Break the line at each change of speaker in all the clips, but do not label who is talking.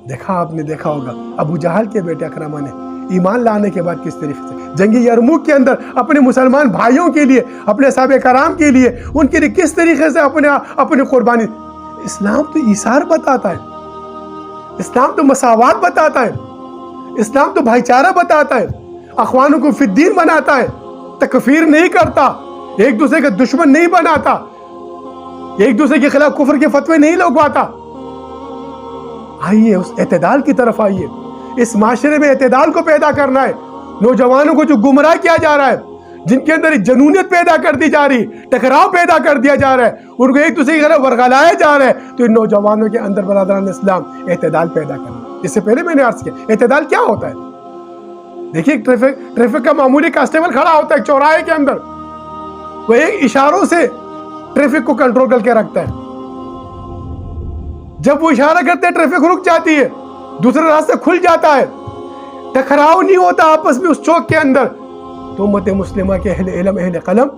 دیکھا آپ نے دیکھا ہوگا ابو جہل کے بیٹے اکرمہ نے ایمان لانے کے بعد کس طریقے سے جنگ یرموک کے اندر اپنے مسلمان بھائیوں کے لیے، اپنے صحابہ کرام کے لیے، ان کے لیے کس طریقے سے اپنی قربانی. اسلام تو ایثار بتاتا ہے، اسلام تو مساوات بتاتا ہے، اسلام تو بھائی چارہ بتاتا ہے، اخوانکم فی الدین بناتا ہے، تکفیر نہیں کرتا، ایک دوسرے کا دشمن نہیں بناتا، ایک دوسرے کے خلاف کفر کے فتوے نہیں لگواتا. آئیے اس اعتدال کی طرف آئیے. اس معاشرے میں اعتدال کو پیدا کرنا ہے. نوجوانوں کو جو گمراہ کیا جا رہا ہے، جن کے اندر جنونیت پیدا کر دی جا رہی، ٹکراؤ پیدا کر دیا جا رہا ہے، ان کو ایک دوسرے کی طرف ورغلایا جا رہا ہے، تو ان نوجوانوں کے اندر برادران اسلام اعتدال پیدا کرنا. اس سے پہلے میں نے عرض کیا اعتدال کیا ہوتا ہے. دیکھیے ٹریفک کا معمولی کانسٹیبل کھڑا ہوتا ہے چوراہے کے اندر، وہ ایک اشاروں سے ٹریفک کو کنٹرول کر کے رکھتا ہے. جب وہ اشارہ کرتے ہیں ٹریفک رک جاتی ہے، دوسرا راستہ کھل جاتا ہے، ٹکراؤ نہیں ہوتا آپس میں اس چوک کے اندر. تو امت مسلمہ کے اہل علم اہل قلم،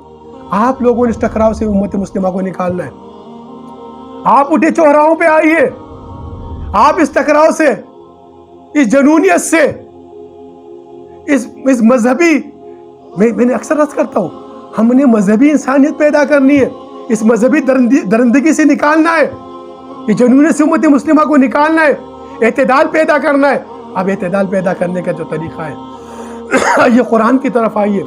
آپ لوگوں نے اس ٹکراؤ سے امت مسلمہ کو نکالنا ہے. آپ اٹھے چوراہوں پہ آئیے، آپ اس ٹکراؤ سے، اس جنونیت سے، اس مذہبی، میں نے اکثر عرض کرتا ہوں، ہم نے مذہبی انسانیت پیدا کرنی ہے، اس مذہبی درندگی سے نکالنا ہے، یہ جنونیت سے امت مسلمہ کو نکالنا ہے، اعتدال پیدا کرنا ہے. اب اعتدال پیدا کرنے کا جو طریقہ ہے، یہ قرآن کی طرف آئیے.